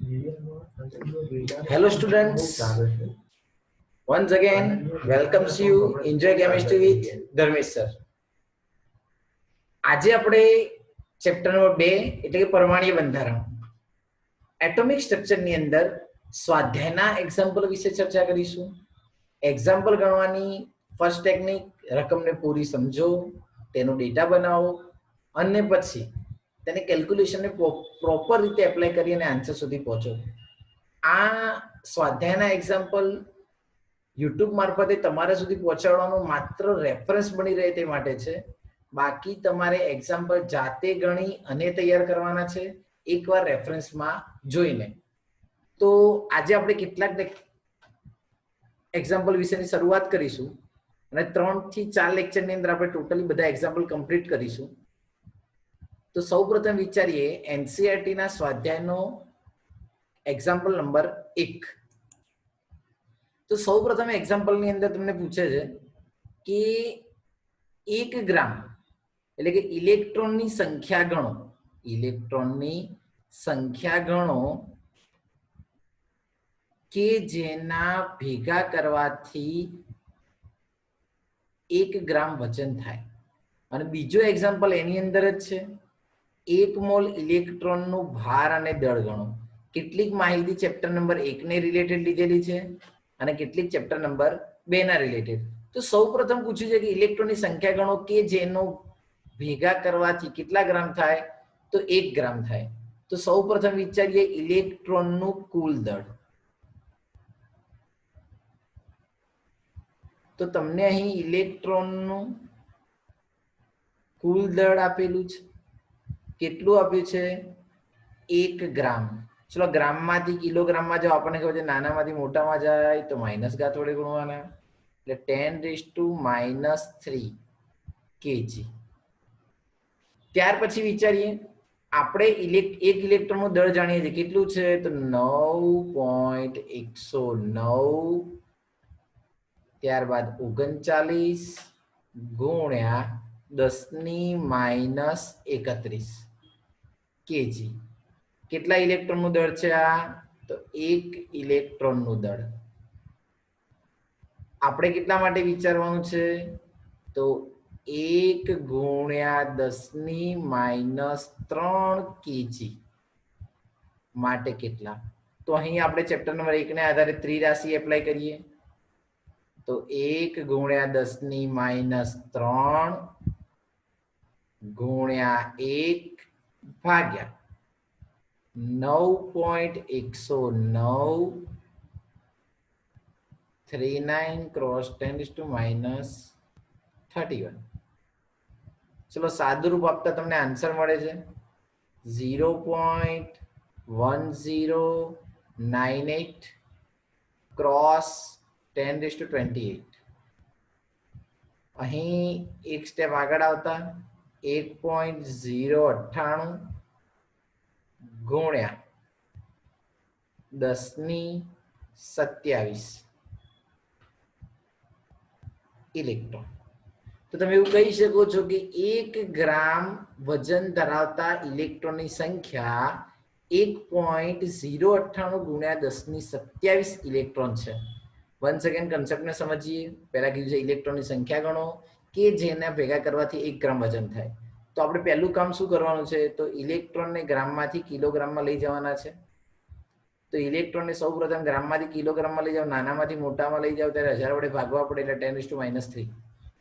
Hello students, once again welcomes you Enjoy Chemistry with Dharmesh sir. આજે આપણે chapter number 2 એટલે કે પરમાણ્વીય બંધારણ એટોમિક સ્ટ્રક્ચરની અંદર સ્વાધ્યાયના એક્ઝામ્પલ વિશે ચર્ચા કરીશું. એક્ઝામ્પલ ગણવાની ફર્સ્ટ ટેકનિક રકમને પૂરી સમજો, તેનો ડેટા બનાવો અને પછી તેને કેલ્ક્યુલેશનને પ્રોપર રીતે એપ્લાય કરી અને આન્સર સુધી પહોંચો. આ સ્વાધ્યાયના એક્ઝામ્પલ યુટ્યુબ મારફતે તમારા સુધી પહોંચાડવાનો માત્ર રેફરન્સ બની રહે તે માટે છે. બાકી તમારે એક્ઝામ્પલ જાતે ગણી અને તૈયાર કરવાના છે, એકવાર રેફરન્સમાં જોઈને. તો આજે આપણે કેટલાક એક્ઝામ્પલ વિશેની શરૂઆત કરીશું અને 3 થી 4 લેક્ચરની અંદર આપણે ટોટલી બધા એક્ઝામ્પલ કમ્પ્લીટ કરીશું. તો સૌપ્રથમ વિચારીએ એનસીઈઆરટીના સ્વાધ્યાયનો એક્ઝામ્પલ નંબર 1. તો સૌપ્રથમ એક્ઝામ્પલની અંદર તમને પૂછે છે કે 1 ગ્રામ એટલે કે ઇલેક્ટ્રોનની સંખ્યા ગણો. ઇલેક્ટ્રોનની સંખ્યા ગણો કે જેના ભેગા કરવાથી 1 ગ્રામ વજન થાય. અને બીજો એક્ઝામ્પલ એની અંદર જ છે, 1 મોલ ઇલેક્ટ્રોનનું ભાર અને દળ ગણો. કેટલીક માહિતી ચેપ્ટર નંબર 1 ને રિલેટેડ લીધેલી છે અને કેટલીક ચેપ્ટર નંબર 2 ના રિલેટેડ. તો સૌપ્રથમ પૂછ્યું છે કે ઇલેક્ટ્રોનની સંખ્યા ગણો કે જેનો ભેગા કરવાથી કેટલા ગ્રામ થાય, તો 1 ગ્રામ થાય. તો સૌપ્રથમ વિચારીએ ઇલેક્ટ્રોનનું કુલ દળ. તો તમને અહીં ઇલેક્ટ્રોનનું કુલ દળ આપેલું છે. કેટલું આપ્યું છે? 1 ગ્રામ. ચલો ગ્રામમાંથી કિલોગ્રામમાં જો આપણને ખબર છે નાનામાંથી મોટામાં જાય તો માઇનસ ઘાત વડે ગુણવાના, એટલે 10⁻³ kg. ત્યાર પછી વિચારીએ આપણે એક ઇલેક્ટ્રોનનું દળ જાણીએ છીએ, કેટલું છે? તો 9.109, ત્યારબાદ 39 ગુણ્યા 10⁻31 kg. કેટલા ઇલેક્ટ્રોનનું દળ છે આ? તો 1 ઇલેક્ટ્રોનનું દળ. આપણે કેટલા માટે વિચારવાનું છે? તો 1 ગુણ્યા 10⁻³ kg માટે કેટલા? તો અહીં આપણે ચેપ્ટર નંબર 1 ને આધારે ત્રિરાશિ એપ્લાય કરીએ. તો 1 ગુણ્યા 10⁻³ ગુણ્યા 1 ભાગ્યા 9.109 39 ક્રોસ 10⁻31. ચલો સાદુરૂપ આપતા તમને આન્સર મળે છે 0.1098 ક્રોસ 10⁻28. અહીં એક સ્ટેપ આગળ આવતા 1.098 ગુણ્યા 10⁻27 ઇલેક્ટ્રોન. તો તમે એવું કહી શકો છો કે 1 ગ્રામ વજન ધરાવતા ઇલેક્ટ્રોનની સંખ્યા 1.098 ગુણ્યા 10⁻27 ઇલેક્ટ્રોન છે. વન સેકન્ડ કન્સેપ્ટને સમજીએ. પહેલા કીધું છે ઇલેક્ટ્રોનની સંખ્યા ગણો કે જેને ભેગા કરવાથી 1 ગ્રામ વજન થાય. તો આપણે પહેલું કામ શું કરવાનું છે? તો ઇલેક્ટ્રોનને ગ્રામમાંથી કિલોગ્રામમાં લઈ જવાના છે. તો ઇલેક્ટ્રોનને સૌપ્રથમ ગ્રામમાંથી કિલોગ્રામમાં લઈ જાઓ, નાનામાંથી મોટામાં લઈ જાઓ ત્યારે 1000 વડે ભાગવા પડે એટલે 10⁻³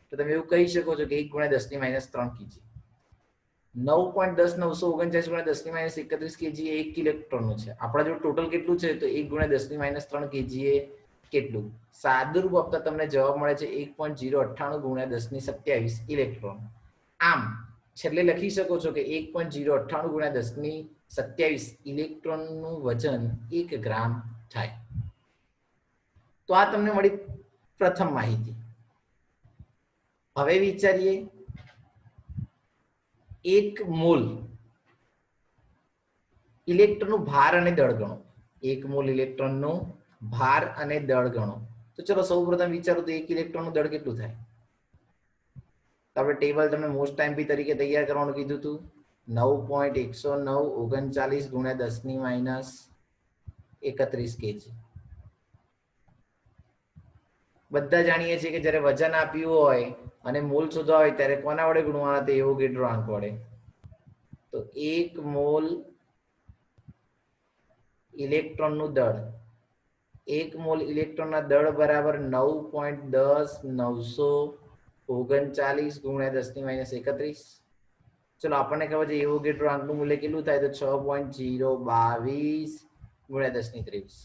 તો તમે એવું કહી શકો છો કે 1 ગુણ્યા 10⁻³ kg. 9.10939 ગુણ્યા 10⁻31 kg એ 1 ઇલેક્ટ્રોનનું છે. આપણા જો ટોટલ કેટલું છે? તો 1 ગુણ્યા 10⁻³ kg એ કેટલું? સાદુરૂપ આપતા તમને જવાબ મળે છે 1.098 ગુણ્યા 10⁻27 ઇલેક્ટ્રોન. આમ છેલ્લે લખી શકો છો કે 1.098 ગુણ્યા 10⁻27 ઇલેક્ટ્રોનનું વજન 1 ગ્રામ થાય. તો આ તમને મળી પ્રથમ માહિતી. હવે વિચારીએ 1 મોલ ઇલેક્ટ્રોનનું ભાર અને દળ ગણો. 1 મોલ ઇલેક્ટ્રોનનું ભાર અને દળ ગણો. તો ચલો સૌપ્રથમ વિચારો તો 1 ઇલેક્ટ્રોનનું દળ કેટલું થાય? તો આપણે ટેબલ તમને મોસ્ટ ટાઈમ તરીકે તૈયાર કરવાનું કીધું હતું. 9.109 39 ગુણ્યા 10⁻ 31 કેજી. બધા જાણીએ છીએ કે જ્યારે વજન આપ્યું હોય અને મોલ શોધવા હોય ત્યારે કોના વડે ગુણવાના? તો એવોગેડ્રો આંક વડે. તો 1 મોલ ઇલેક્ટ્રોનનું દળ, 1 મોલ ઇલેક્ટ્રોનના દળ બરાબર 9.10 ગુણ્યા 10⁻31. ચલો આપણને ખબર છે એવોગેડ્રો આંકનું મૂલ્ય કેટલું થાય? તો 6.022 ગુણ્યા 10⁻23.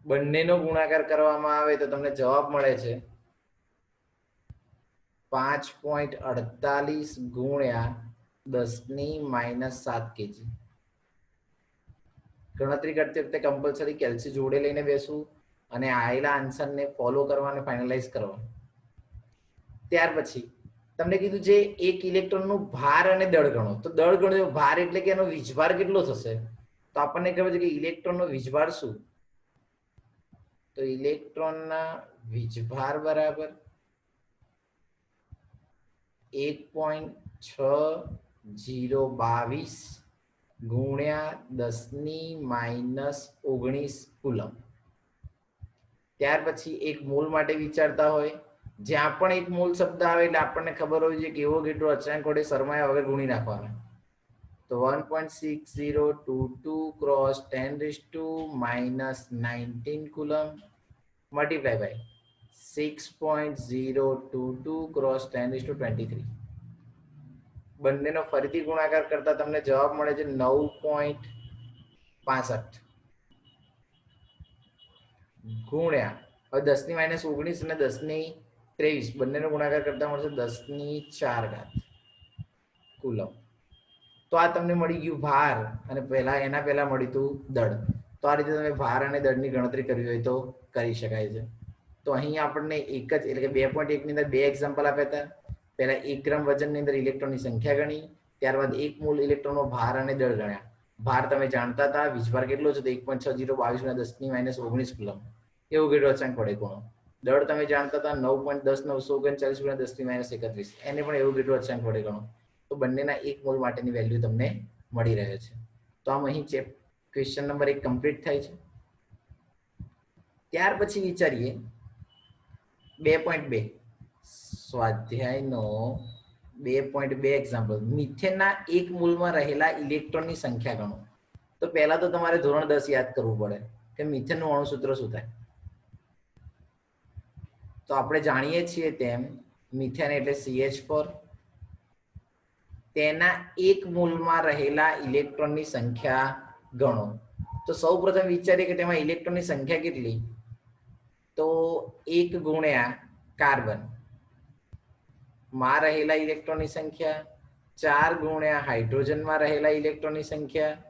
બંનેનો ગુણાકાર કરવામાં આવે તો તમને જવાબ મળે છે 5.48 ગુણ્યા 10⁻7 કેજી. ગણતરી કરતી વખતે કમ્પલસરી કેલ્સી જોડે લઈને બેસવું અને આયેલા આન્સરને ફોલો કરવા અને ફાઇનલાઇઝ કરવા. ત્યાર પછી તમને કીધું છે એક ઇલેક્ટ્રોનનું ભાર અને દળ ગણો. તો દળ ગણો, ભાર એટલે કે એનો વીજભાર કેટલો થશે? તો આપણને ખબર છે કે ઇલેક્ટ્રોનનો વીજભાર શું? તો ઇલેક્ટ્રોનના વીજભાર બરાબર 1.6022 ગુણ્યા 10⁻19 કુલમ. ત્યાર પછી એક મોલ માટે વિચારતા હોય, જ્યાં પણ એક મોલ શબ્દ આવે એટલે આપણને ખબર હોય છે કે એવોગેડ્રો અચળાંક વડે સરમાયા વગર ગુણી નાખવાના. તો 1.6022 cross 10⁻19 coulomb multiply by 6.022 cross 10⁻23. બંનેનો ફરીથી ગુણાકાર કરતા તમને જવાબ મળે છે 9.65 ગુણ્યા, હવે 10⁻19 અને 10⁻23 બંનેનો ગુણાકાર કરતા મળશે 10⁴ કુલમ. તો આ તમને મળી ગયું ભાર અને એના પહેલા મળ્યું હતું દળ. તો આ રીતે તમે ભાર અને દળની ગણતરી કરવી હોય તો કરી શકાય છે. તો અહીં આપણને એક જ એટલે કે 2.1 ની અંદર 2 એક્ઝામ્પલ આપ્યા હતા. પહેલા 1 ગ્રામ વજનની અંદર ઇલેક્ટ્રોનની સંખ્યા ગણી, ત્યારબાદ 1 મોલ ઇલેક્ટ્રોનનો ભાર અને દળ ગણ્યા. ભાર તમે જાણતા હતા, વીજભાર કેટલો છે? તો 1.6022 ગુણ્યા 10⁻19 કુલમ એવોગેડ્રો અચળાંક વડે ગુણો. દળ તમે જાણતા હતા 9.10939 ગુણ્યા 10⁻31, એને પણ એવોગેડ્રો અચળાંક વડે ગણો. તો બંનેના 1 મોલ માટેની વેલ્યુ તમને મળી રહે છે. તો આમ અહીં ક્વેશ્ચન નંબર 1 કમ્પ્લીટ થાય છે. ત્યાર પછી વિચારીએ 2.2 સ્વાધ્યાયનો 2.2 એક્ઝામ્પલ. મિથેનના 1 મોલમાં રહેલા ઇલેક્ટ્રોનની સંખ્યા ગણો. તો પહેલા તો તમારે ધોરણ 10 યાદ કરવું પડે કે મિથેનનું અણુ સૂત્ર શું થાય. તો આપણે જાણીએ છીએ તેમ મિથેન એટલે CH4. તેના 1 મોલમાં રહેલા ઇલેક્ટ્રોનની સંખ્યા ગણો. તો સૌપ્રથમ વિચારીએ કે તેમાં ઇલેક્ટ્રોનની સંખ્યા કેટલી? તો 1 ગુણ્યા કાર્બન માં રહેલા ઇલેક્ટ્રોનની સંખ્યા, 4 ગુણ્યા હાઇડ્રોજનમાં રહેલા ઇલેક્ટ્રોનની સંખ્યા.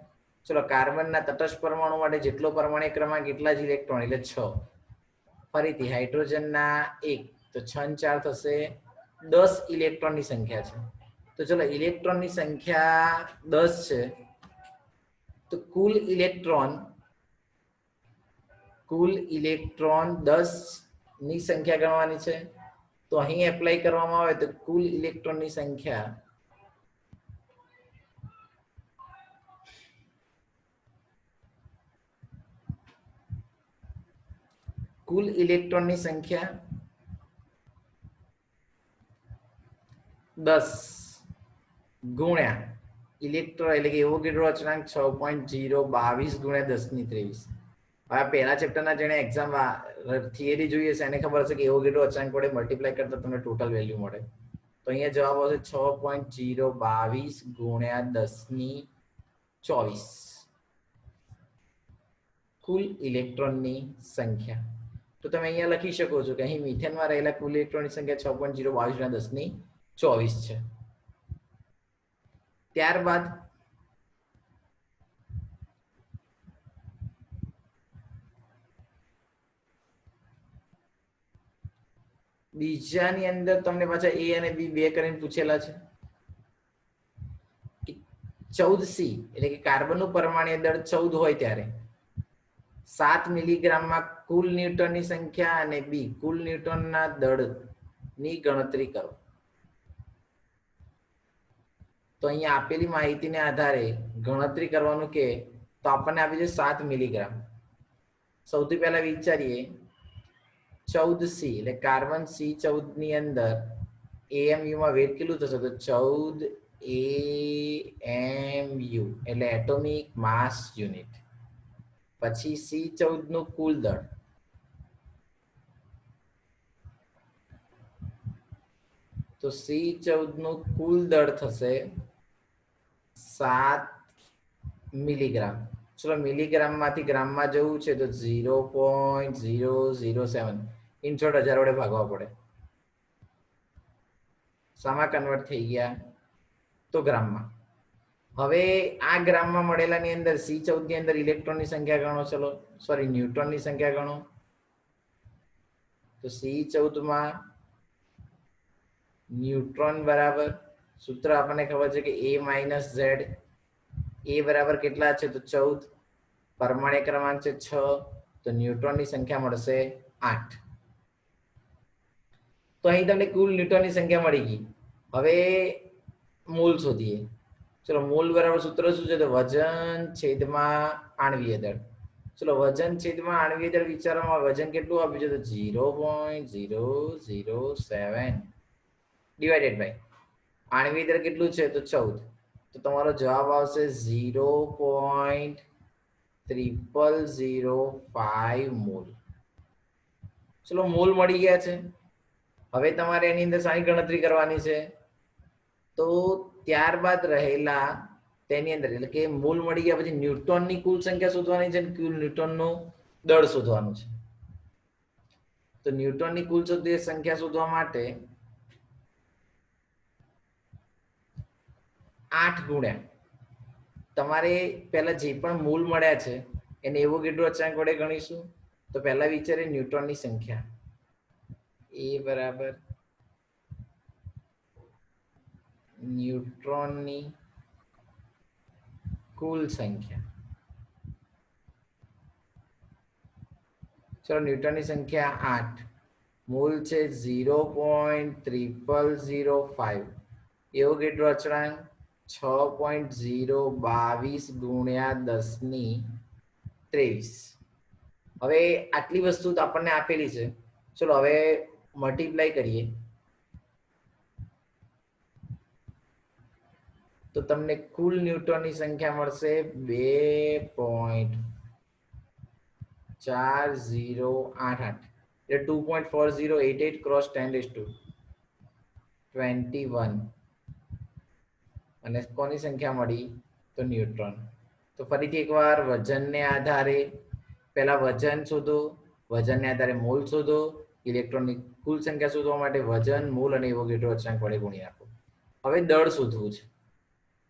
ચલો કાર્બનના તટસ્થ પરમાણુ માટે જેટલો પરમાણુ ક્રમાંક એટલા જ ઇલેક્ટ્રોન એટલે 6. ફરીથી હાઇડ્રોજનના 1 તો 6 ને 4 થશે 10 ઇલેક્ટ્રોનની સંખ્યા છે. તો ચલો ઇલેક્ટ્રોનની સંખ્યા 10 છે, તો કુલ ઇલેક્ટ્રોન 10 ની સંખ્યા ગણવાની છે. તો અહીં એપ્લાય કરવામાં આવે તો કુલ ઇલેક્ટ્રોનની સંખ્યા કુલ ઇલેક્ટ્રોનની સંખ્યા 10 ગુણ્યા ઇલેક્ટ્રોન એટલે કે એવોગેડ્રો અચળાંક 6.022 ગુણ્યા 10⁻23. હવે પહેલા ચેપ્ટરના જેને એક્ઝામ થિયરી જોઈએ છે એને ખબર છે કે એવોગેડ્રો અચળાંક વડે મલ્ટીપ્લાય કરતા તમને ટોટલ વેલ્યુ મળે. તો અહીંયા જવાબ આવશે 6.022 ગુણ્યા 10⁻24 કુલ ઇલેક્ટ્રોનની સંખ્યા. તો તમે અહીંયા લખી શકો છો કે અહીં મિથેનમાં રહેલા કુલ ઇલેક્ટ્રોનની સંખ્યા 6.022 ગુણ્યા 10⁻24 છે. ત્યારબાદ બીજાની અંદર તમને પાછા A અને B બે કરીને પૂછેલા છે. 14C એટલે કે કાર્બનનું પરમાણુ દળ 14 હોય ત્યારે 7 મિલીગ્રામમાં કુલ ન્યૂટનની સંખ્યા અને B કુલ ન્યૂટનના દળની ગણતરી કરો. તો અહીંયા આપેલી માહિતીને આધારે ગણતરી કરવાનું કે તો આપણને આવી છે 7 મિલીગ્રામ. સૌથી પહેલા વિચારીએ 14C એટલે કાર્બન C14 ની અંદર AMU માં વેટ કેટલું થશે? તો 14 AMU એટલે એટોમિક માસ યુનિટ. પછી C14 નું કુલ દળ, તો C14 નું કુલ દળ થશે 7 મિલીગ્રામ. ચલો મિલીગ્રામ માંથી ગ્રામમાં જવું છે તો 0.007 ઇન શોર્ટ 1000 વડે ભાગવા પડે. શામાં કન્વર્ટ થઈ ગયા? તો ગ્રામમાં. હવે આ ગ્રામમાં મળેલાની અંદર C14 ની અંદર ઇલેક્ટ્રોનની સંખ્યા ગણો. ચલો સોરી ન્યુટ્રોનની સંખ્યા ગણો. તો C14 માં ન્યુટ્રોન બરાબર સૂત્ર આપણને ખબર છે કે A-Z. A બરાબર કેટલા છે? તો 14. પરમાણ્વીય ક્રમાંક છે 6, તો ન્યુટ્રોનની સંખ્યા મળશે 8. તો અહીં તમને કુલ ન્યુટ્રોનની સંખ્યા મળી ગઈ. હવે મોલ શોધીએ. ચલો મોલ બરાબર સૂત્ર શું છે? તો વજન છેદમાં આણ્વીય દળ. ચલો વજન છેદમાં આણ્વીય દળ વિચારવામાં વજન કેટલું આપ્યું છે? તો 0.007 ડિવાઇડેડ બાય આણ્વીય દળ કેટલું છે? તો 14. તો તમારો જવાબ આવશે 0.0005 મોલ. ચલો મોલ મળી ગયા છે. હવે તમારે એની અંદર શાની ગણતરી કરવાની છે? તો ત્યારબાદ રહેલા તેની અંદર એટલે કે મોલ મળી ગયા પછી ન્યુટ્રોનની કુલ સંખ્યા શોધવાની છે અને કુલ ન્યુટ્રોનનું દળ શોધવાનું છે. તો ન્યુટ્રોનની કુલ સંખ્યા શોધવા માટે 8 ગુણ્યા તમારે પહેલા જે પણ મોલ મળ્યા છે એને એવોગાડ્રો અચળાંક વડે ગણીશું. તો પહેલા વિચારીએ ન્યુટ્રોનની સંખ્યા. A બરાબર ન્યુટ્રોનની કુલ સંખ્યા. ચલો ન્યુટનની સંખ્યા 8, મોલ છે 0.0005, એવોગાડ્રો અચળાંક 6.022 ગુણ્યા 1023. હવે આટલી વસ્તુ તો આપણને આપેલી છે. ચલો હવે મલ્ટીપ્લાય કરીએ તો તમને કુલ ન્યુટનની સંખ્યા મળશે 2.4088 એટલે 2.4088 ક્રોસ 10⁻21 અને કોની સંખ્યા મળી? તો ન્યુટ્રોન. તો ફરીથી એકવાર વજનને આધારે પહેલા વજન શોધો, વજનને આધારે મોલ શોધો, ઇલેક્ટ્રોનની કુલ સંખ્યા શોધવા માટે વજન, મોલ અને એવોગાડ્રો અચળાંક વડે ગુણી નાખો. હવે દળ શોધવું છે.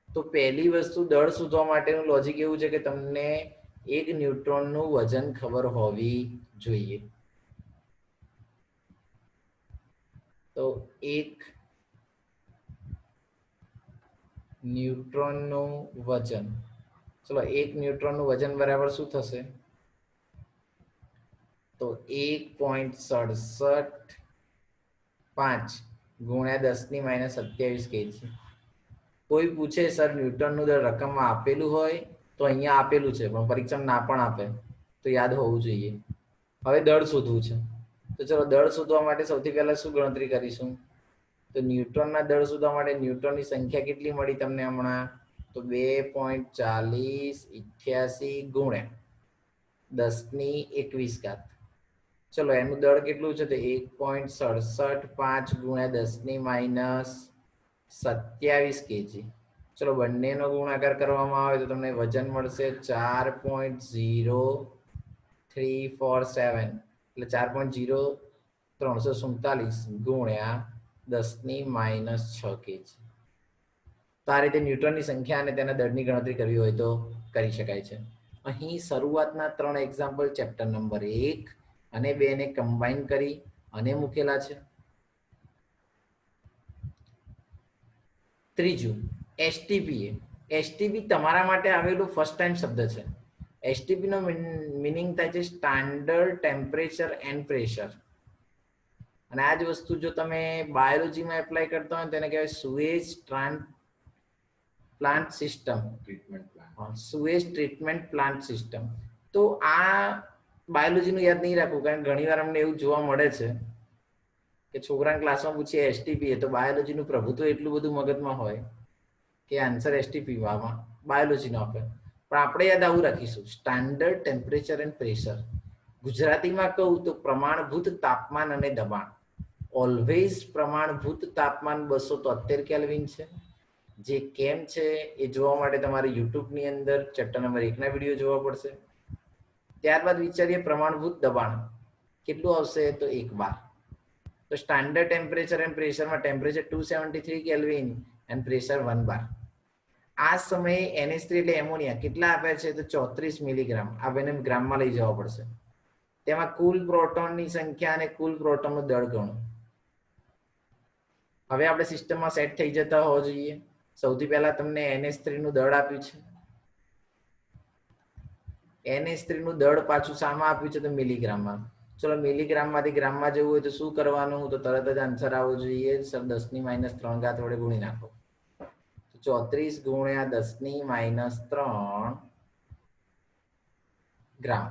તો પહેલી વસ્તુ દળ શોધવા માટેનું લોજિક એવું છે કે તમને એક ન્યુટ્રોનનું વજન ખબર હોવી જોઈએ. તો એક ન્યુટ્રોનનું વજન, ચલો એક ન્યુટ્રોનનું વજન બરાબર શું થશે? તો 1.675 ગુણ્યા 10⁻27 kg. કોઈ પૂછે સર ન્યુટનનું દળ રકમમાં આપેલું હોય તો અહીંયા આપેલું છે પણ પરીક્ષામાં ના પણ આપે તો યાદ હોવું જોઈએ. હવે દળ શોધવું છે તો ચલો દળ શોધવા માટે સૌથી પહેલા શું ગણતરી કરીશું? તો ન્યુટ્રોનના દળ શોધવા માટે ન્યુટ્રોનની સંખ્યા કેટલી મળી તમને હમણાં? તો 2.4088 ગુણ્યા 10⁻21. ચલો એનું દળ કેટલું છે? તો 1.675 ગુણ્યા 10⁻27 kg. ચલો બંનેનો ગુણાકાર કરવામાં આવે તો તમને વજન મળશે 4.0347 એટલે 4.0347 ગુણ્યા 10⁻6 kg. તો આ રીતે ન્યુટનની સંખ્યા અને તેના દળની ગણતરી કરવી હોય તો કરી શકાય છે. અહીં શરૂઆતના 3 એક્ઝામ્પલ ચેપ્ટર નંબર 1 અને 2 ને કમ્બાઈન કરી અને મૂકેલા છે. ત્રીજું એસટીપી. એસટીપી તમારા માટે આવેલું ફર્સ્ટ ટાઈમ શબ્દ છે. એસટીપી નો મીનિંગ થાય છે સ્ટાન્ડર્ડ ટેમ્પરેચર એન્ડ પ્રેશર. અને આ જ વસ્તુ જો તમે બાયોલોજીમાં એપ્લાય કરતા હોય તો એને કહેવાય sewage plant system treatment plant. Sewage treatment plant system. તો આ બાયોલોજીનું યાદ નહીં રાખવું, કારણ ઘણી વાર અમને એવું જોવા મળે છે કે છોકરાના ક્લાસમાં પૂછીએ એસટીપી તો બાયોલોજીનું પ્રભુત્વ એટલું બધું મગજમાં હોય કે આન્સર એસટીપી માં બાયોલોજીનો આપે. પણ આપણે યાદ આવું રાખીશું, સ્ટાન્ડર્ડ ટેમ્પરેચર એન્ડ પ્રેશર. ગુજરાતીમાં કહું તો પ્રમાણભૂત તાપમાન અને દબાણ. ઓલવેઝ પ્રમાણભૂત તાપમાન 273 કેલ્વિન છે. જે કેમ છે એ જોવા માટે તમારે યુટ્યુબની અંદર ચેપ્ટર નંબર 1 ના વિડીયો જોવા પડશે. ત્યારબાદ વિચારીએ પ્રમાણભૂત દબાણ કેટલું આવશે, તો 1 બાર. તો સ્ટાન્ડર્ડ ટેમ્પરેચર એન્ડ પ્રેશરમાં temperature 273 kelvin and pressure 1 bar. આ સમયે NH3 એટલે એમોનિયા કેટલા આપ્યા છે, તો 34 મિલીગ્રામ. આ બેને ગ્રામમાં લઈ જવા પડશે. તેમાં કુલ પ્રોટોનની સંખ્યા અને કુલ પ્રોટોનનું દળ ગણો. હવે આપણે સિસ્ટમમાં સેટ થઈ જતા હોવા જોઈએ. સૌથી પહેલા તમને NH3 નું દળ આપ્યું છે. NH3 નું દળ પાછું શામાં આપ્યું છે, તો મિલીગ્રામમાં. ચલો મિલીગ્રામમાંથી ગ્રામમાં જવું હોય તો શું કરવાનું, તો તરત જ આન્સર આવવો જોઈએ. 10⁻³ વડે ગુણી નાખો. 34 × 10⁻³ ગ્રામ.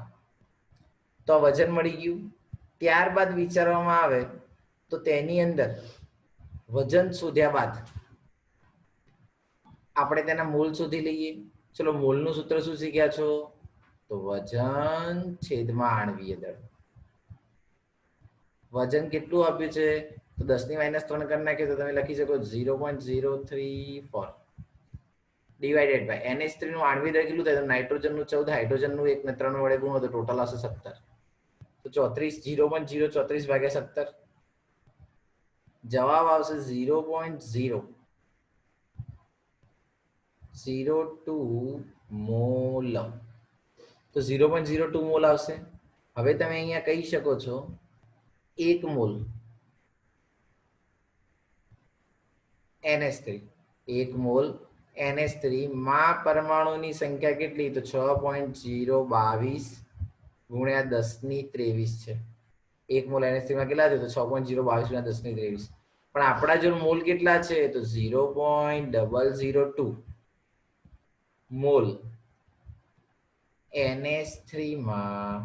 તો વજન મળી ગયું. ત્યારબાદ વિચારવામાં આવે તો તેની અંદર વજન શોધ્યા બાદ આપણે તેના મોલ શોધી લઈએ. ચલો મોલનું સૂત્ર શું શીખ્યા છો, તો વજન છેદમાં આણ્વીય દળ. વજન કેટલું આપ્યું છે, તો 10⁻³ કરી નાખીએ તો તમે લખી શકો 0.034 ડિવાઇડેડ બાય NH3 નું આણ્વીય દળ કેટલું થાય, તો નાઇટ્રોજનનું 14, હાઇડ્રોજનનું 1 ને 3 વડે ગુણો તો ટોટલ આવશે 17. તો 0.034 ભાગ્યા 17 જવાબ આવશે 0.002 મોલ. તો 0.02 મોલ આવશે. હવે તમે અહીંયા કહી શકો છો 1 મોલ NH3, 1 મોલ NH3 માં પરમાણુની સંખ્યા કેટલી, તો 6.022 ગુણ્યા 10⁻23 છે. 1 મોલ NH3 માં કેટલા છે, તો 6.022 ગુણ્યા 10⁻23. પણ આપણા જો મોલ કેટલા છે, તો 0.002 મોલ NH3 માં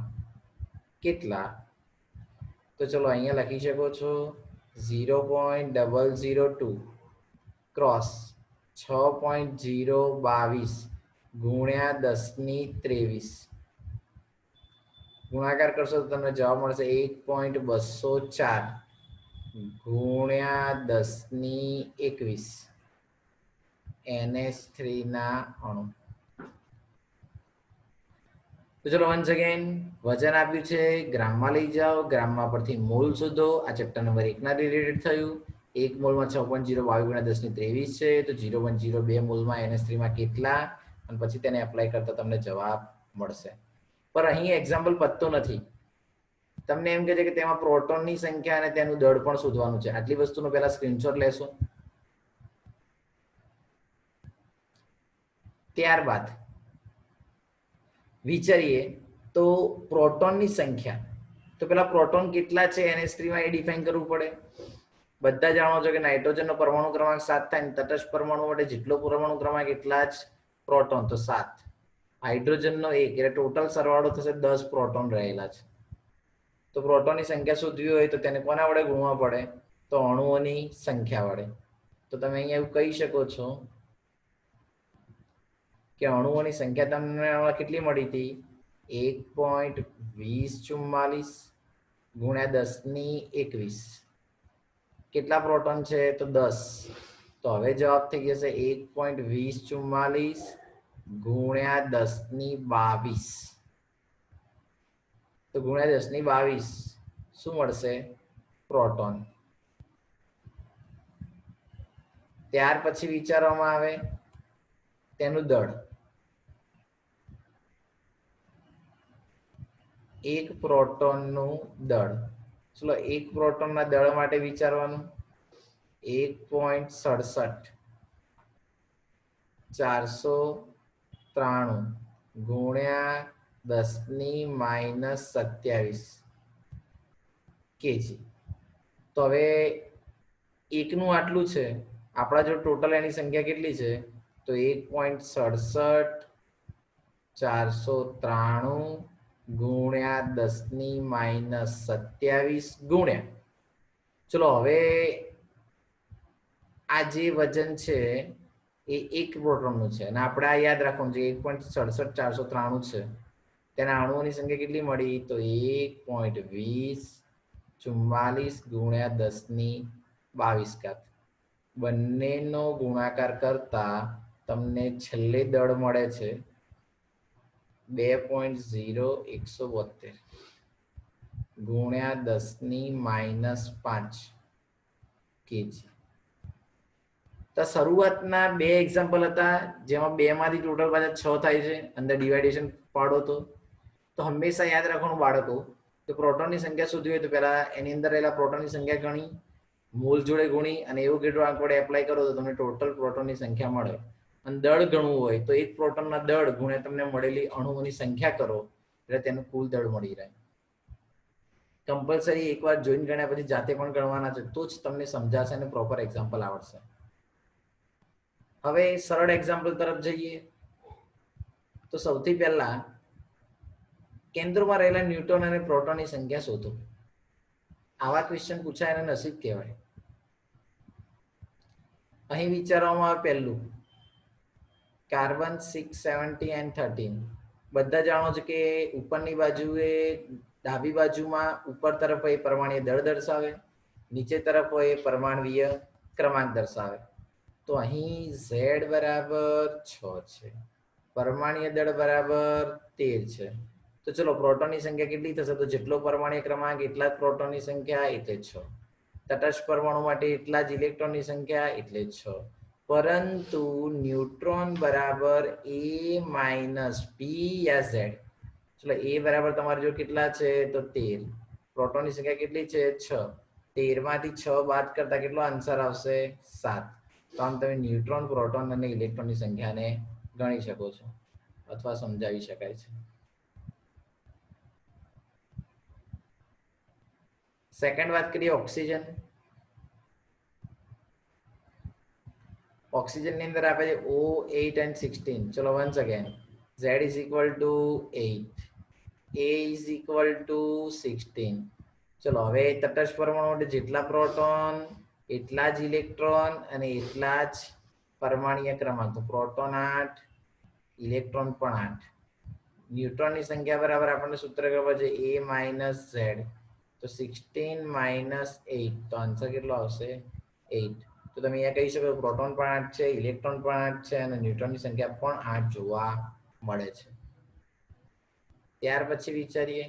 કેટલા, તો ચલો અહીંયા લખી શકો છો 0.002 ક્રોસ 6.022 ગુણ્યા 10⁻23 ગુણાકાર કરશો તો તમને જવાબ મળશે 1.204 ગુણ્યા 10⁻21 NH3 ના અણુ. તો ચલો વન્સ અગેન વજન આપ્યું છે, ગ્રામમાં લઈ જાઓ. ગ્રામમાં પરથી મોલ શોધો. આ ચેપ્ટર નંબર 1 ના રિલેટેડ થયું. 1 મોલમાં 6.022 ગુણ્યા 10⁻23 છે, તો 0.02 મોલમાં NH3 માં કેટલા, અને પછી તેને એપ્લાય કરતા તમને જવાબ મળશે. પર અહીં એક્ઝામ્પલ પતતો નથી. તમને એમ કહે છે કે તેમાં પ્રોટોનની સંખ્યા અને તેનું દળ પણ શોધવાનું છે. આટલી વસ્તુનો પહેલા સ્ક્રીનશોટ લેશો. ત્યારબાદ વિચારીએ તો પ્રોટોનની સંખ્યા. તો પેલા પ્રોટોન કેટલા છે NH3 માં એ ડિફાઇન કરવું પડે. બધા જાણો છો કે નાઇટ્રોજનનો પરમાણુ ક્રમાંક 7 થાય, તટસ્થ પરમાણુ માટે જેટલો પરમાણુ ક્રમાંક એટલા જ પ્રોટોન, તો 7. હાઇડ્રોજનનો 1 એટલે ટોટલ સરવાળો થશે 10 પ્રોટોન રહેલા છે. તો પ્રોટોનની સંખ્યા શોધવી હોય તો તેને કોના વડે ગુણવા પડે, તો અણુઓની સંખ્યા વડે. તો તમે અહીંયા એવું કહી શકો છો કે અણુઓની સંખ્યા તમને કેટલી મળી હતી, 1.2044 ગુણ્યા 10⁻21. કેટલા પ્રોટોન છે, તો 10. તો હવે જવાબ થઈ જશે 1.2044 ગુણ્યા 10⁻22. તો ગુણ્યા 10⁻22 શું મળશે, પ્રોટોન. ત્યાર પછી વિચારવામાં આવે તેનું દળ. એક પ્રોટોનનું દળ. ચલો એક પ્રોટોનના દળ માટે વિચારવાનું. 1.67 493 ગુણ્યા 10⁻27 કેજી. તો હવે એકનું આટલું છે. આપણા જો ટોટલ એની સંખ્યા કેટલી છે, તો 1.67 493 ગુણ્યા 10⁻27 ગુણ્યા, ચલો હવે આ જે વજન છે એ એક પ્રોટોનનું છે અને આપણે આ યાદ રાખવાનું છે 1.67493 છે. તેના અણુઓની સંખ્યા કેટલી મળી? તો 1.2044 ગુણ્યા 10⁻22. બંનેનો ગુણાકાર કરતા તમને છેલ્લે દળ મળે છે 2.0172 ગુણ્યા 10⁻5 કેજી. તો શરૂઆતના બે એક્ઝામ્પલ હતા જેમાં બે માંથી ટોટલ પાછા 6 થાય છે, અંદર ડિવાઇડેશન પાડો તો હંમેશા યાદ રાખવાનું બાળકો કે પ્રોટોનની સંખ્યા શોધવી હોય તો પહેલા એની અંદર રહેલા પ્રોટોનની સંખ્યા ગણી, મોલ જોડે ગુણી અને એવું કેટલું આંક વડે એપ્લાય કરો તો તમને ટોટલ પ્રોટોનની સંખ્યા મળે. અને દળ ગણવું હોય તો એક પ્રોટોનના દળ ગુણ્યા તમને મળેલી અણુઓની સંખ્યા કરો એટલે તેનું કુલ દળ મળી રહે. કમ્પલસરી એકવાર જોઈન ગણ્યા પછી જાતે પણ ગણવાના છે તો જ તમને સમજાશે અને પ્રોપર એક્ઝામ્પલ આવડશે. હવે સરળ એક્ઝામ્પલ તરફ જઈએ તો સૌથી પહેલા કેન્દ્રમાં રહેલા ન્યુટ્રોન અને પ્રોટોનની સંખ્યા શોધો. આવા ક્વેશ્ચન પૂછાય એને નસીબ કહેવાય. અહીં વિચારવામાં આવે પહેલું કાર્બન 6, 70 and 13. બધા જાણો છો કે ઉપરની બાજુએ ડાબી બાજુમાં ઉપર તરફ હોય પરમાણ્વીય દળ દર્શાવે, નીચે તરફ હોય પરમાણ્વીય ક્રમાંક દર્શાવે. તો અહીં Z બરાબર 6 છે, પરમાણ્વીય દળ બરાબર 13 છે. તો ચલો પ્રોટોનની સંખ્યા કેટલી થશે? તો જેટલો પરમાણ્વીય ક્રમાંક એટલા જ પ્રોટોનની સંખ્યા એટલે 6. તટસ્થ પરમાણુ માટે એટલા જ ઇલેક્ટ્રોનની સંખ્યા એટલે 6. પરંતુ ન્યુટ્રોન બરાબર A minus B yeah Z. ચલો A બરાબર તમારે જો કેટલા છે? તો 13. પ્રોટોનની સંખ્યા કેટલી છે? 6. 13 માંથી 6 બાદ કરતા કેટલો આન્સર આવશે? 7. તો આમ તમે ન્યુટ્રોન, પ્રોટોન અને ઇલેક્ટ્રોનની સંખ્યાને ગણી શકો છો અથવા સમજાવી શકાય છે. સેકન્ડ વાત કરીએ ઓક્સિજન. ઓક્સિજનની અંદર આપે છે O8 and 16. ચલો once again Z is equal to 8, A is equal to 16. ચલો હવે તટસ્થ પરમાણુ માટે જેટલા પ્રોટોન એટલા જ ઇલેક્ટ્રોન અને એટલા જ પરમાણ્વીય ક્રમાંક. તો પ્રોટોન 8, ઇલેક્ટ્રોન પણ 8. ન્યુટ્રોનની સંખ્યા બરાબર આપણને સૂત્ર ખબર છે A માઇનસ Z. તો 16 માઇનસ 8 તો આન્સર કેટલો આવશે? 8. તો તમે અહીંયા કહી શકો પ્રોટોન પણ 8 છે, ઇલેક્ટ્રોન પણ 8 છે અને ન્યુટ્રોનની સંખ્યા પણ 8 જોવા મળે છે. ત્યાર પછી વિચારીએ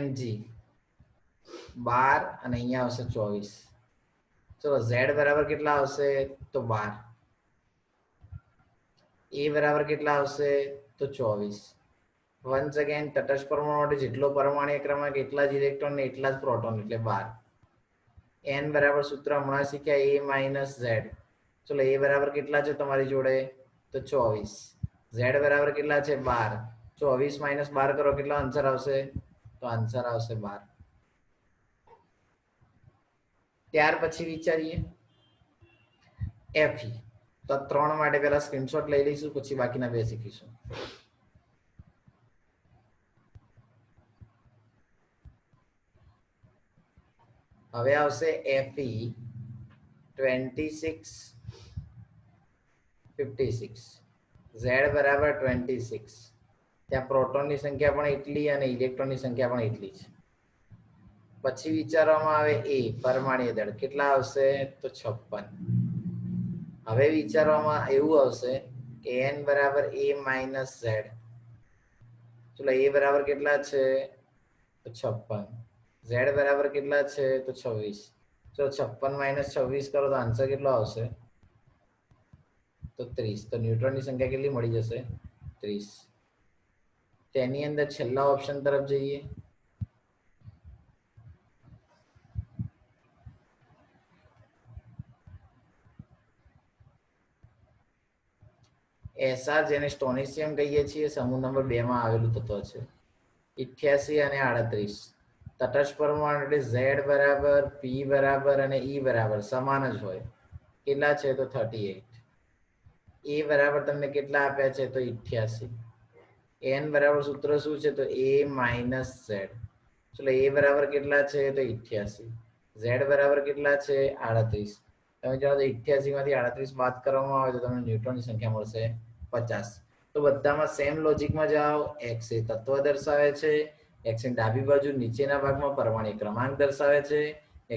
Mg 12 અને અહીંયા આવશે 24. ચલો Z બરાબર કેટલા આવશે? તો 12. A બરાબર કેટલા આવશે? તો 24. વન્સ અગેન તટસ્થ પરમાણુ માટે જેટલો પરમાણ્વીય ક્રમાંક એટલા જ ઇલેક્ટ્રોન ને એટલા જ પ્રોટોન એટલે 12. n બરાબર સૂત્ર હમણાં શીખ્યા A માઇનસ Z. ચલો A બરાબર કેટલા છે તમારી જોડે? તો 24. Z બરાબર કેટલા છે? 12. 24 માઇનસ 12 કરો કેટલો આન્સર આવશે? તો આન્સર આવશે 12. ત્યાર પછી વિચારીએ Fe. તો 3 માટે પહેલા સ્ક્રીનશોટ લઈ લઈશું પછી બાકીના બે શીખીશું. હવે આવશે Fe 26, 56. Z બરાબર 26. ત્યાં પ્રોટોનની સંખ્યા પણ એટલી અને ઇલેક્ટ્રોનની સંખ્યા પણ એટલી છે. પછી વિચારવામાં આવે A પરમાણ્વીય દળ કેટલા આવશે? તો 56. હવે વિચારવામાં એવું આવશે કે n બરાબર A માઇનસ Z. ચલો A બરાબર કેટલા છે? તો 56. Z બરાબર કેટલા છે? તો 26. ચલો 56 માઇનસ 26 કરો તો આન્સર કેટલો આવશે? તો 30. તો ન્યુટ્રોનની સંખ્યા કેટલી મળી જશે? 30. તેની અંદર છેલ્લા ઓપ્શન તરફ જઈએ. SR જેને સ્ટોનેશિયમ કહીએ છીએ સમૂહ નંબર 2 માં આવેલું તત્વ છે. 88 અને 38. તટસ્થ પરમાણુ એટલે Z બરાબર P બરાબર અને E બરાબર સમાન જ હોય. કેટલા છે તો 38. A બરાબર તમને કેટલા આપ્યા છે તો 88. n બરાબર સૂત્ર શું છે તો a માઇનસ z. ચલો a બરાબર કેટલા છે તો 88. z બરાબર કેટલા છે 38. તમે જાણો 88 માંથી 38 બાદ કરવામાં આવે તો તમને ન્યૂટનની સંખ્યા મળશે 50. તો બધામાં સેમ લોજિકમાં જાઓ. x એ તત્વ દર્શાવે છે, x ની ડાબી બાજુ નીચેના ભાગમાં પરમાણુ ક્રમાંક દર્શાવે છે,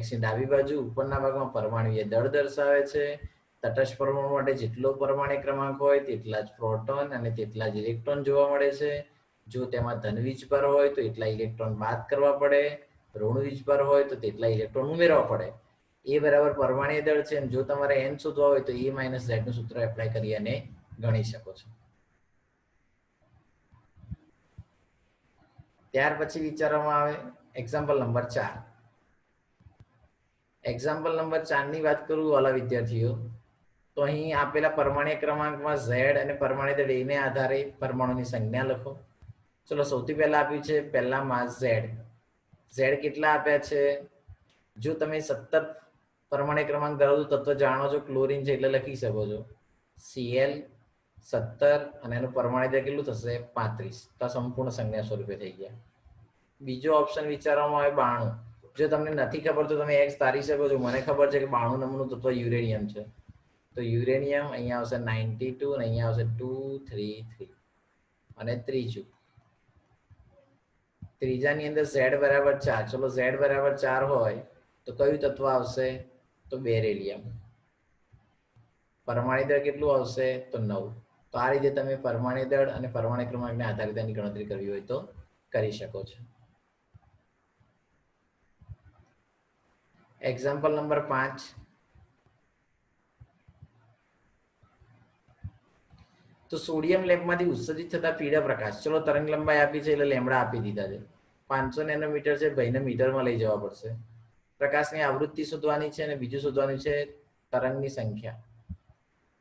x ની ડાબી બાજુ ઉપરના ભાગમાં પરમાણુય દળ દર્શાવે છે. તટસ્થ પરમાણુ માટે જેટલો પરમાણુ ક્રમાંક હોય તેટલા જ પ્રોટોન અને તેટલા જ ઇલેક્ટ્રોન જોવા મળે છે. જો તેમાં ધન વીજભાર હોય તો એટલા ઇલેક્ટ્રોન બાદ કરવા પડે, ઋણ વીજભાર હોય તો તેટલા ઇલેક્ટ્રોન ઉમેરવા પડે. એ બરાબર પરમાણુ દળ છે. જો તમારે n શોધવા હોય તો a માઇનસ z નું સૂત્ર એપ્લાય કરી અને ગણી શકો છો. ત્યાર પછી વિચારવામાં આવે એક્ઝામ્પલ નંબર 4. એક્ઝામ્પલ નંબર 4 ની વાત કરું વાલા વિદ્યાર્થીઓ, તો અહીં આપેલા પરમાણુ ક્રમાંકમાં z અને પરમાણુ દળ એને આધારે પરમાણુની સંજ્ઞા લખો. ચલો સૌથી પહેલા આપ્યું છે પહેલામાં z કેટલા આપ્યા છે. જો તમે 17 પરમાણુ ક્રમાંક ધરાવતું તત્વ જાણો છો, ક્લોરીન છે એટલે લખી શકો છો Cl 17 અને એનું પરમાણુ દળ કેટલું થશે 35. તો સંપૂર્ણ સંજ્ઞા સ્વરૂપે થઈ ગયા. બીજો ઓપ્શન વિચારવામાં આવે 92. જો તમને નથી ખબર તો તમે x ધારી શકો છો. મને ખબર છે કે 92 નંબરનું તત્વ યુરેનિયમ છે, તો યુરેનિયમ અહીંયા આવશે 92 અને અહીંયા આવશે 233. અને ત્રીજાની અંદર z બરાબર 4. ચલો z બરાબર 4 હોય તો કયું તત્વ આવશે તો બેરિલિયમ. પરમાણુ દળ કેટલું આવશે તો 9. તો આ રીતે તમે પરમાણુ દળ અને પરમાણુ ક્રમાંકને આધારે તેની ગણતરી કરવી હોય તો કરી શકો છો. Example number 5. તો સોડિયમ લેમ્પમાંથી ઉત્સર્જિત થતા પીળા પ્રકાશ, ચલો તરંગ લંબાઈ આપી છે એટલે લેમડા આપી દીધા છે. 500 નેનોમીટર છે, ભાઈને મીટરમાં લઈ જવા પડશે. પ્રકાશની આવૃત્તિ શોધવાની છે અને બીજું શોધવાનું છે તરંગની સંખ્યા.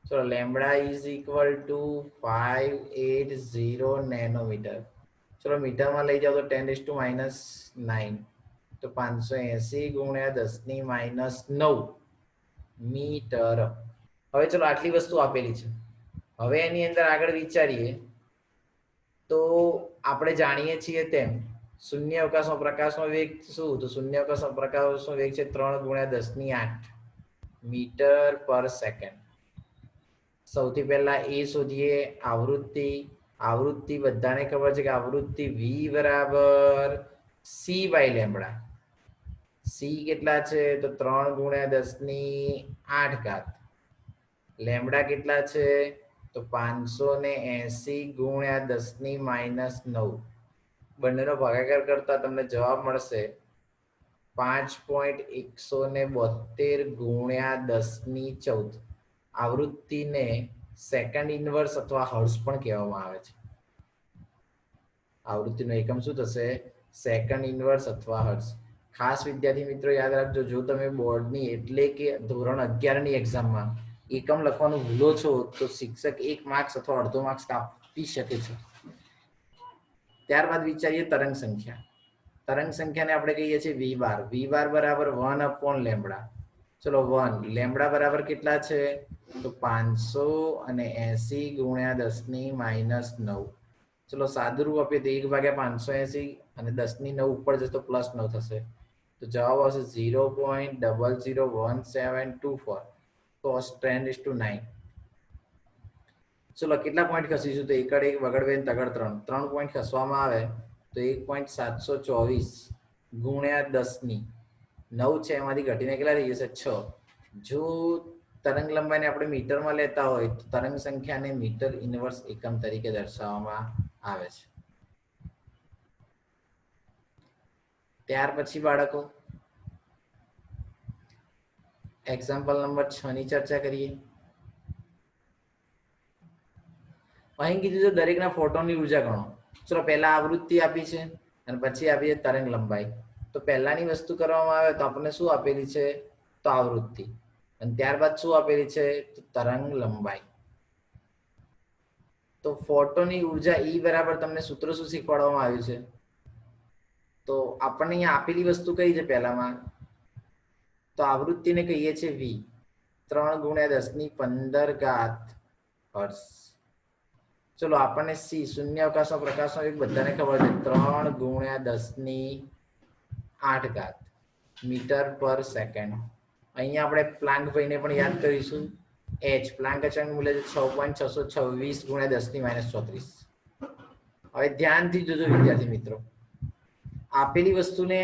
ચલો lambda is equal to 580 nanometre. ચલો મીટરમાં લઈ જાઓ તો 10⁻⁹ તો 580 ગુણ્યા 10⁻⁹ મીટર. હવે ચલો આટલી વસ્તુ આપેલી છે. હવે એની અંદર આગળ વિચારીએ તો આપણે જાણીએ છીએ તેમ શૂન્ય અવકાશમાં પ્રકાશનો વેગ શું, તો શૂન્ય અવકાશમાં પ્રકાશનો વેગ છે 3 ગુણ્યા 10⁸ મીટર પર સેકન્ડ. સૌથી પહેલા એ શોધીએ આવૃત્તિ બધાને ખબર છે કે આવૃત્તિ v બરાબર c બાય લેમ્બડા. c કેટલા છે તો 3 ગુણ્યા 10⁸. લેમ્બડા કેટલા છે તો 580 ગુણ્યા 10⁻⁹. બંનેનો ભાગાકાર કરતા તમને જવાબ મળશે 5.172 ગુણ્યા 10⁻14. આવૃત્તિને સેકન્ડ ઇનવર્સ અથવા હર્ટ્ઝ પણ કહેવામાં આવે છે. આવૃત્તિનો એકમ શું થશે સેકન્ડ ઇનવર્સ અથવા હર્ટ્ઝ. ખાસ વિદ્યાર્થી મિત્રો યાદ રાખજો, જો તમે બોર્ડની એટલે કે ધોરણ 11 ની એક્ઝામમાં એકમ લખવાનું ભૂલો છો તો શિક્ષક 1 માર્ક્સ અથવા અડધો માર્ક્સ કાપી શકે છે. ત્યારબાદ વિચારીએ તરંગ સંખ્યા. તરંગ સંખ્યાને આપણે કહીએ છીએ v બાર. v બાર બરાબર 1/લેમ્બડા. ચલો 1 લેમ્બડા બરાબર કેટલા છે તો 580 ગુણ્યા 10⁻⁹. ચલો સાદુરૂપ આપીએ તો 1/580 અને 10⁹ ઉપર જશે તો +9 થશે. તો જવાબ આવશે 0.001724. તો 10⁻⁹. ચલો કેટલા પોઈન્ટ ખસીશું તો એકડ 1 વગડ 2 તગડ 3 પોઈન્ટ ખસવામાં આવે તો 1.724 ગુણ્યા 10⁹ છે એમાંથી ઘટીને કેટલા થઈ જશે 6. જો તરંગ લંબાઈને આપણે મીટરમાં લેતા હોય તો તરંગ સંખ્યાને મીટર ઇનવર્સ એકમ તરીકે દર્શાવવામાં આવે છે. ત્યાર પછી બાળકો એક્ઝામ્પલ નંબર 6 ની ચર્ચા કરીએ. અહીં કીધું છે દરેકના ફોટોનની ઉર્જા ગણો. ચલો પહેલા આવૃત્તિ આપી છે અને પછી આપી છે તરંગ લંબાઈ. તો પહેલાની વસ્તુ કરવામાં આવે તો આપણને શું આપેલી છે તો આવૃત્તિ, અને ત્યારબાદ શું આપેલી છે તો તરંગ લંબાઈ. તો ફોટોનની ઉર્જા E બરાબર તમને સૂત્ર શું શીખવાડવામાં આવ્યું છે તો આપણને અહીંયા આપેલી વસ્તુ કઈ છે પહેલામાં, તો આવૃત્તિને કહીએ છીએ વી, 3 ગુણ્યા 10 ની 15 હર્ટ્ઝ. ચલો આપણને સી શૂન્ય અવકાશનો પ્રકાશનો વેગ બધાને ખબર છે, 3 ગુણ્યા 10 ની 8 મીટર પર સેકન્ડ. અહીંયા આપણે પ્લાન્ક ભાઈને પણ યાદ કરીશું. એચ પ્લાન્ક અચળાંક મૂલ્ય છે 6.626 ગુણ્યા 10 ની -34. હવે ધ્યાનથી જોજો વિદ્યાર્થી મિત્રો, આપેલી વસ્તુને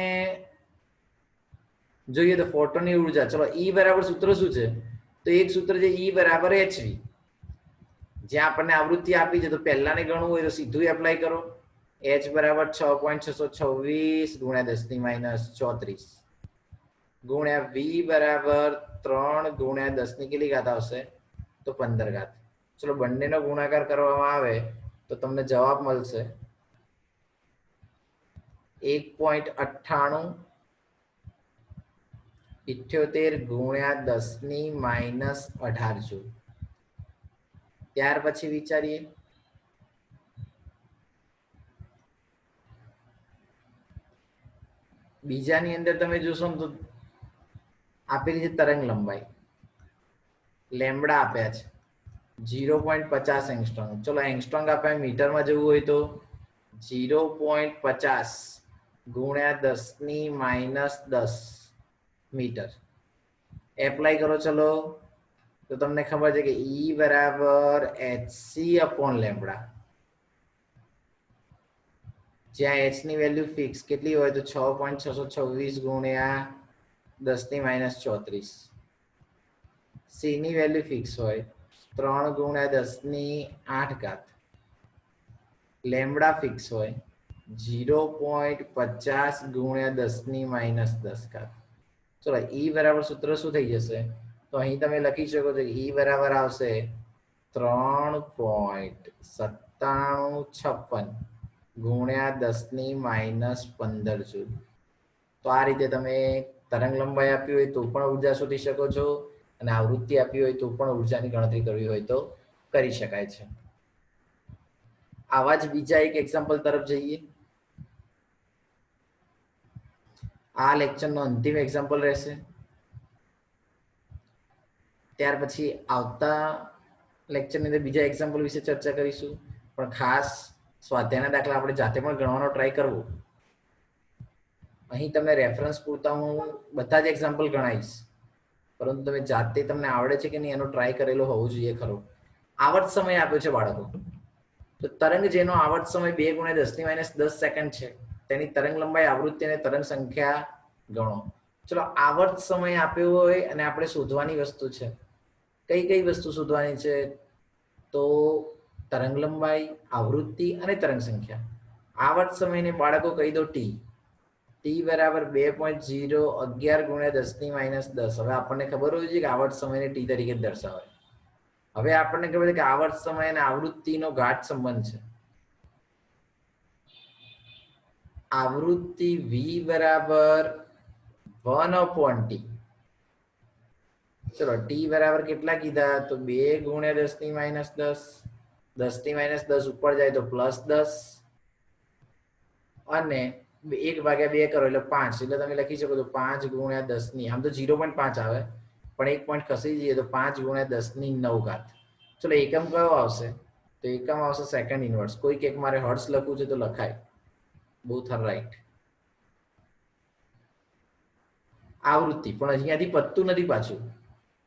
જોઈએ તો ફોટોનની ઉર્જા, ચલો ઈ બરાબર સૂત્ર શું છે, તો એક સૂત્ર છે ઈ બરાબર એચવી. જ્યાં આપણને આવૃત્તિ આપી છે તો પહેલાને ગણવું હોય તો સીધું એપ્લાય કરો. એચ બરાબર 6.626 ગુણ્યા 10 ની -34 ગુણ્યા વી બરાબર 3 ગુણ્યા 10 ની કેટલી ઘાત આવશે, તો 15 ઘાત. ચલો બંનેનો ગુણાકાર કરવામાં આવે તો તમને જવાબ મળશે 1.98 78 ગુણ્યા 10 ની -18 જૂલ. ત્યાર પછી વિચારીએ, બીજાની અંદર તમે જોશો ને તો આપેલી છે તરંગ લંબાઈ, લેમ્બડા આપ્યા છે 0.50 એંગસ્ટ્રોમ. ચલો એંગસ્ટ્રોમ આપ્યા, મીટરમાં જવું હોય તો 0.50 ગુણ્યા 10 ની -10 મીટર એપ્લાય કરો. ચલો તો તમને ખબર છે કે ઈ બરાબર એચસી અપોન લેમ્બડા, જ્યાં એચ ની વેલ્યુ ફિક્સ કેટલી હોય તો 6.626 ગુણ્યા 10 ની -34. સી ની વેલ્યુ ફિક્સ હોય 3 ગુણ્યા 10 ની 8 ઘાત. લેમ્બડા ફિક્સ હોય 0.50 ગુણ્યા 10 ની -10 ઘાત. ચલો ઈ બરાબર સૂત્ર શું થઈ જશે, તો અહીં તમે લખી શકો છો ઈ બરાબર આવશે 3.9756 ગુણ્યા 10 ની -15 જૂલ. તો આ રીતે તમે તરંગ લંબાઈ આપી હોય તો પણ ઉર્જા શોધી શકો છો, અને આવૃત્તિ આપી હોય તો પણ ઉર્જાની ગણતરી કરવી હોય તો કરી શકાય છે. આવા જ બીજા એક એક્ઝામ્પલ તરફ જઈએ. આ લેક્ચરનો અંતિમ એક્ઝામ્પલ રહેશે. ત્યાર પછી આવતા લેક્ચરની અંદર બીજા એક્ઝામ્પલ વિશે ચર્ચા કરીશું, પણ ખાસ સ્વાધ્યાયના દાખલા આપણે જાતે પણ ગણવાનો ટ્રાય કરવો. અહીં તમને રેફરન્સ પૂરતા હું બધા જ એક્ઝામ્પલ ગણાવીશ, પરંતુ તમે જાતે તમને આવડે છે કે નહીં એનો ટ્રાય કરેલો હોવો જોઈએ ખરો. આવર્ત સમય આપ્યો છે બાળકો, તો તરંગ જેનો આવર્ત સમય 2 ગુણ્યા 10 ની -10 સેકન્ડ છે, તેની તરંગ લંબાઈ, આવૃત્તિ અને તરંગ સંખ્યા ગણો. ચલો આવર્ત સમય આપ્યો હોય અને આપણે શોધવાની વસ્તુ છે, કઈ કઈ વસ્તુ શોધવાની છે, તો તરંગ લંબાઈ, આવૃત્તિ અને તરંગ સંખ્યા. આવર્ત સમયને બાળકો કહી દો ટી. ટી બરાબર 2.011 ગુણ્યા 10 ની -10. હવે આપણને ખબર હોય છે કે આવર્ત સમયને ટી તરીકે દર્શાવે. હવે આપણને ખબર છે કે આવર્ત સમય અને આવૃત્તિનો ગાઢ સંબંધ છે. આવૃત્તિ વી બરાબર 1/t. ચલો ટી બરાબર કેટલા કીધા, તો 2 ગુણ્યા 10 ની -10. 10 ની -10 ઉપર જાય તો +10 અને 1/2 કરો એટલે 5, એટલે તમે લખી શકો છો 5 ગુણ્યા 10 ની, આમ તો 0.5 આવે પણ 1 પોઈન્ટ ખસી જઈએ તો 5 ગુણ્યા 10 ની 9 ઘાત. ચલો એકમ કયો આવશે, તો એકમ આવશે સેકન્ડ ઇનવર્સ. કોઈક એક મારે હર્ટ્ઝ લખવું છે તો લખાય, બોથ આર રાઈટ. આવૃત્તિ પણ અહીંયાથી પતતું નથી પાછું,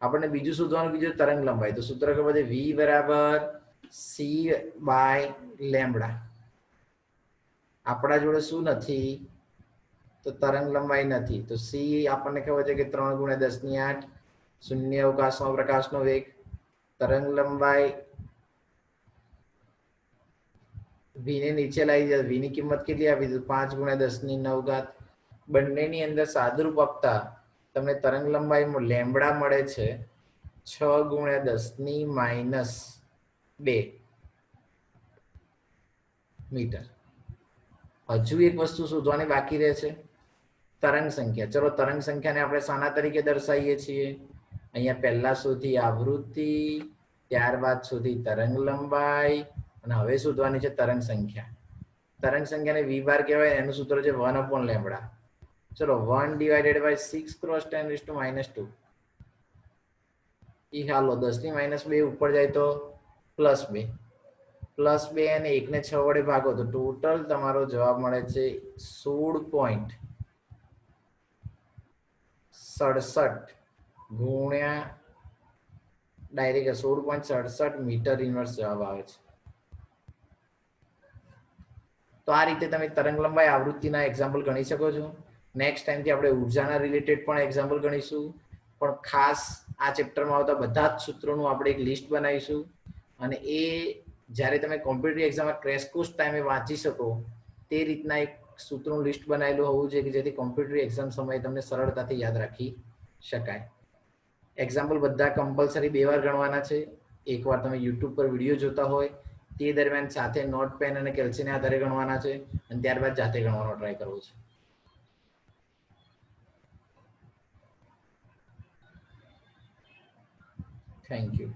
આપણને બીજું શોધવાનું, બીજું તરંગ લંબાઈ. તો સૂત્ર ખબર છે વી બરાબર સી બાય લેમ્બડા. આપણા જોડે શું નથી, તો તરંગ લંબાઈ નથી, તો સી આપણને ખબર છે કે 3 ગુણ્યા 10 ની 8, શૂન્ય અવકાશમાં પ્રકાશનો વેગ. તરંગ લંબાઈ વી ને નીચે લાવી જાય, વી ની કિંમત કેટલી આપી, તો 5 ગુણ્યા 10 ની 9 ઘાત. બંનેની અંદર સાદુરૂપ આપતા તમને તરંગ લંબાઈમાં લેમ્બડા મળે છે 6 ગુણ્યા 10 ની -2 મીટર. હજુ એક વસ્તુ શોધવાની બાકી રહે છે, તરંગ સંખ્યા. ચલો તરંગ સંખ્યાને આપણે શાના તરીકે દર્શાવીએ છીએ, અહીંયા પહેલા શોધી આવૃત્તિ, ત્યારબાદ શોધી તરંગ લંબાઈ, અને હવે શોધવાની છે તરંગ સંખ્યા. તરંગ સંખ્યાને v બાર કહેવાય, એનું સૂત્ર છે 1/λ. ચલો 1 ડિવાઇડેડ બાય 6 ક્રોસ 10⁻². ઈ હાલો 10 ની -2 ઉપર જાય તો +2. +2 અને 1 ને 6 વડે ભાગો તો ટોટલ તમારો જવાબ મળે છે 16.67 ગુણ્યા ડાયરેક્ટ 16.67 મીટર ઇન્વર્સ જવાબ આવે છે. તો આ રીતે તમે તરંગ લંબાઈ આવૃત્તિના એક્ઝામ્પલ ગણી શકો છો. નેક્સ્ટ ટાઈમથી આપણે ઉર્જાના રિલેટેડ પણ એક્ઝામ્પલ ગણીશું, પણ ખાસ આ ચેપ્ટરમાં આવતા બધા જ સૂત્રોનું આપણે એક લિસ્ટ બનાવીશું, અને એ જ્યારે તમે કોમ્પિટિટિવ એક્ઝામમાં ક્રેશ કોર્સ ટાઈમે વાંચી શકો તે રીતના એક સૂત્રોનું લિસ્ટ બનાવેલું હોવું જોઈએ કે જેથી કોમ્પિટિટિવ એક્ઝામ સમયે તમને સરળતાથી યાદ રાખી શકાય. એક્ઝામ્પલ બધા કમ્પલસરી 2 વાર ગણવાના છે. એકવાર તમે યુટ્યુબ પર વિડીયો જોતા હોય તે દરમિયાન સાથે નોટ પેન અને કેલ્સીના આધારે ગણવાના છે, અને ત્યારબાદ જાતે ગણવાનો ટ્રાય કરવો છે. Thank you.